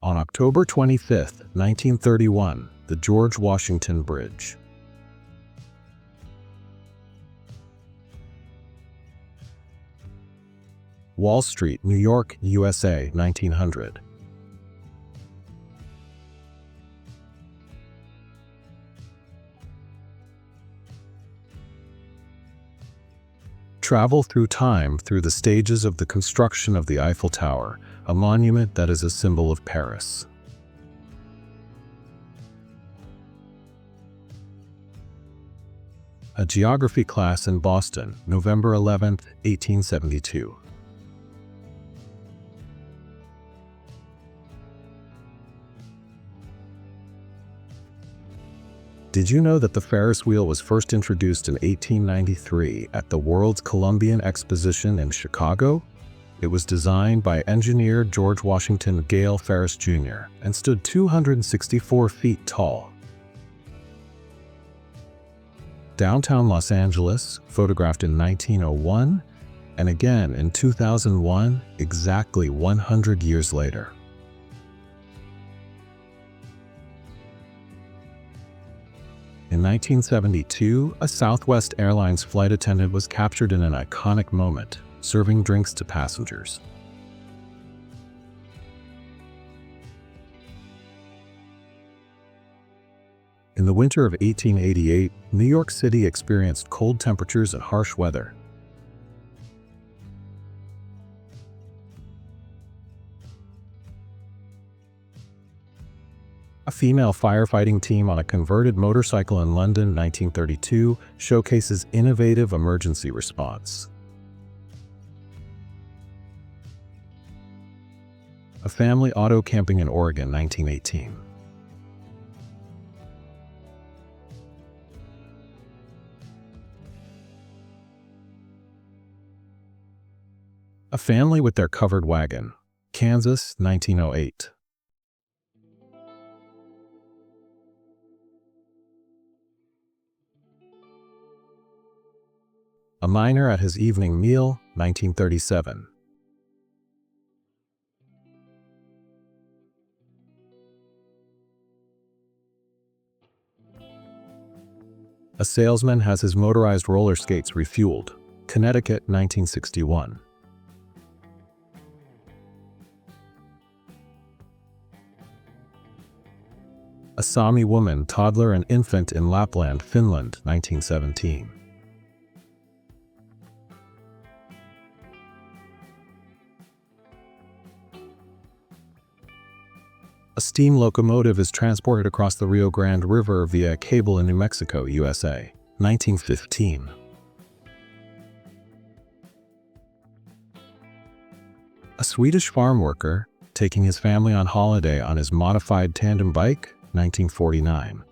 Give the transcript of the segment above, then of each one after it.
On October 25, 1931, the George Washington Bridge. Wall Street, New York, USA, 1900. Travel through time through the stages of the construction of the Eiffel Tower, a monument that is a symbol of Paris. A geography class in Boston, November 11, 1872. Did you know that the Ferris wheel was first introduced in 1893 at the World's Columbian Exposition in Chicago? It was designed by engineer George Washington Gale Ferris Jr. and stood 264 feet tall. Downtown Los Angeles, photographed in 1901, and again in 2001, exactly 100 years later. In 1972, a Southwest Airlines flight attendant was captured in an iconic moment, serving drinks to passengers. In the winter of 1888, New York City experienced cold temperatures and harsh weather. A female firefighting team on a converted motorcycle in London, 1932, showcases innovative emergency response. A family auto camping in Oregon, 1918. A family with their covered wagon, Kansas, 1908. A miner at his evening meal, 1937. A salesman has his motorized roller skates refueled, Connecticut, 1961. A Sami woman, toddler and infant in Lapland, Finland, 1917. A steam locomotive is transported across the Rio Grande River via a cable in New Mexico, USA, 1915. A Swedish farm worker taking his family on holiday on his modified tandem bike, 1949.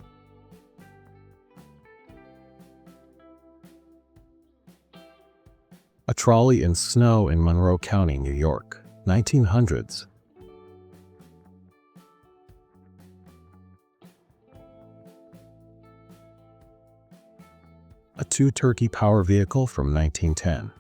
A trolley in snow in Monroe County, New York, 1900s. A two-turkey power vehicle from 1910.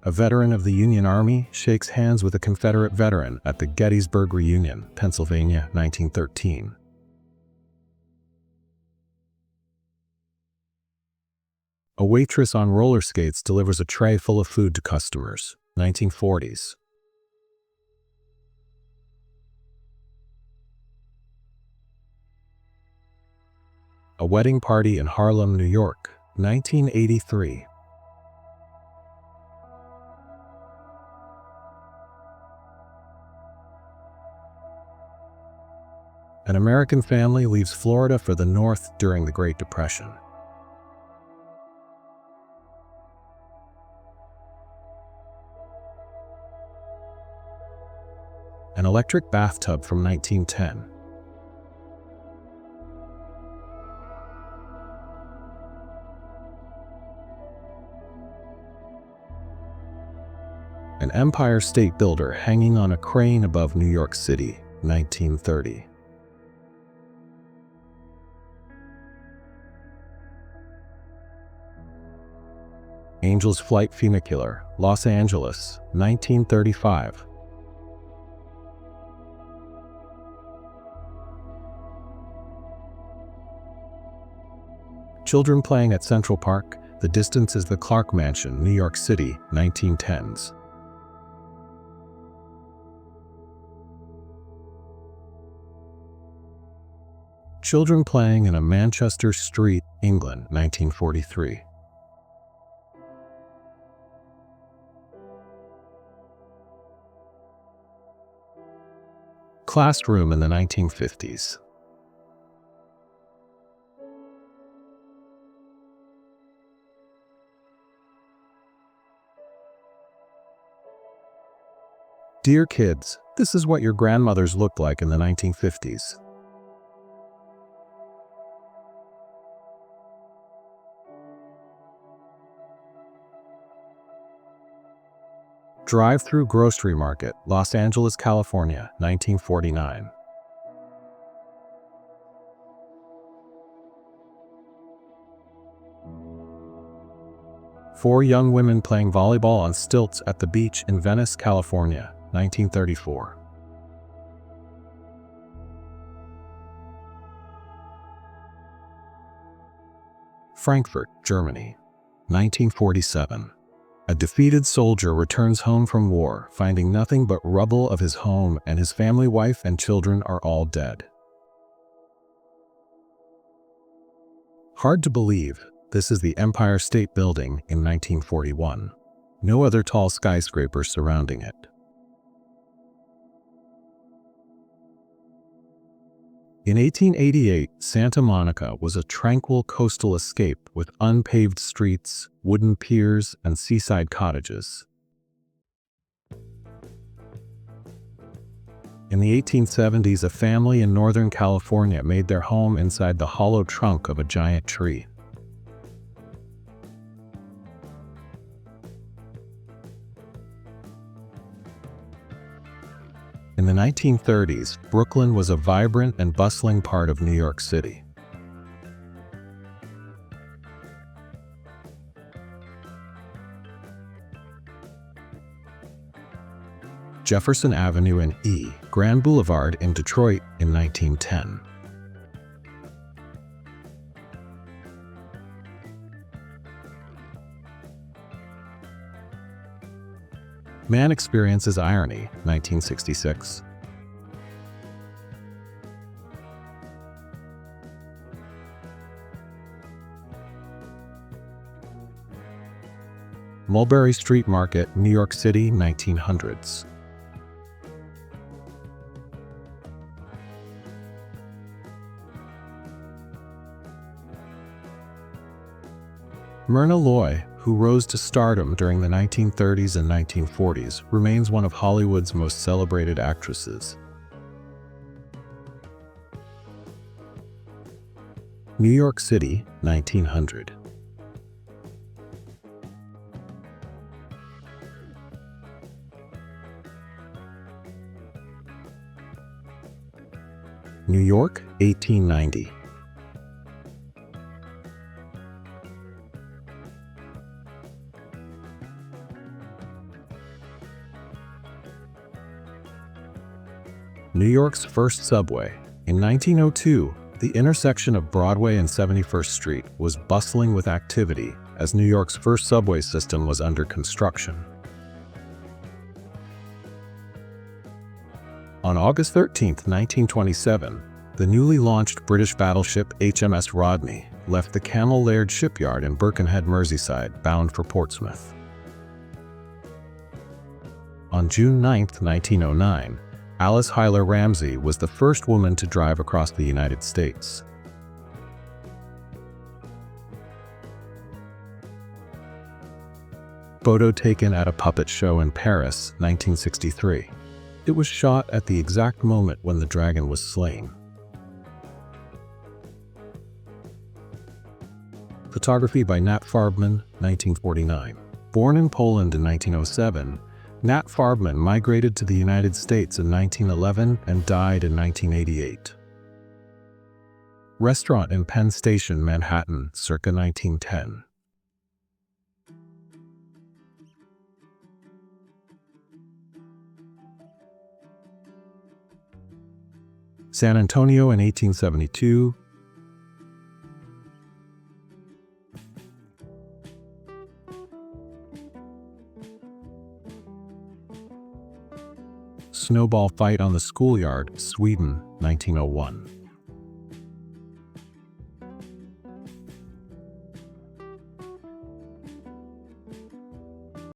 A veteran of the Union Army shakes hands with a Confederate veteran at the Gettysburg Reunion, Pennsylvania, 1913. A waitress on roller skates delivers a tray full of food to customers, 1940s. A wedding party in Harlem, New York, 1983. An American family leaves Florida for the North during the Great Depression. An electric bathtub from 1910. An Empire State Builder hanging on a crane above New York City, 1930. Angel's Flight Funicular, Los Angeles, 1935. Children playing at Central Park, the distance is the Clark Mansion, New York City, 1910s. Children playing in a Manchester street, England, 1943. Classroom in the 1950s. Dear kids, this is what your grandmothers looked like in the 1950s. Drive-through grocery market, Los Angeles, California, 1949. Four young women playing volleyball on stilts at the beach in Venice, California, 1934. Frankfurt, Germany, 1947. A defeated soldier returns home from war, finding nothing but rubble of his home, and his family, wife, and children are all dead. Hard to believe, this is the Empire State Building in 1941. No other tall skyscrapers surrounding it. In 1888, Santa Monica was a tranquil coastal escape with unpaved streets, wooden piers, and seaside cottages. In the 1870s, a family in Northern California made their home inside the hollow trunk of a giant tree. In the 1930s, Brooklyn was a vibrant and bustling part of New York City. Jefferson Avenue and E. Grand Boulevard in Detroit in 1910. Man Experiences Irony, 1966. Mulberry Street Market, New York City, 1900s. Myrna Loy, who rose to stardom during the 1930s and 1940s, remains one of Hollywood's most celebrated actresses. New York City, 1900. New York, 1890. New York's first subway. In 1902, the intersection of Broadway and 71st Street was bustling with activity as New York's first subway system was under construction. On August 13, 1927, the newly launched British battleship HMS Rodney left the Camel Laird shipyard in Birkenhead, Merseyside, bound for Portsmouth. On June 9, 1909, Alice Hyler Ramsey was the first woman to drive across the United States. Photo taken at a puppet show in Paris, 1963. It was shot at the exact moment when the dragon was slain. Photography by Nat Farbman, 1949. Born in Poland in 1907, Nat Farbman migrated to the United States in 1911 and died in 1988. Restaurant in Penn Station, Manhattan, circa 1910. San Antonio in 1872. Snowball fight on the schoolyard, Sweden, 1901.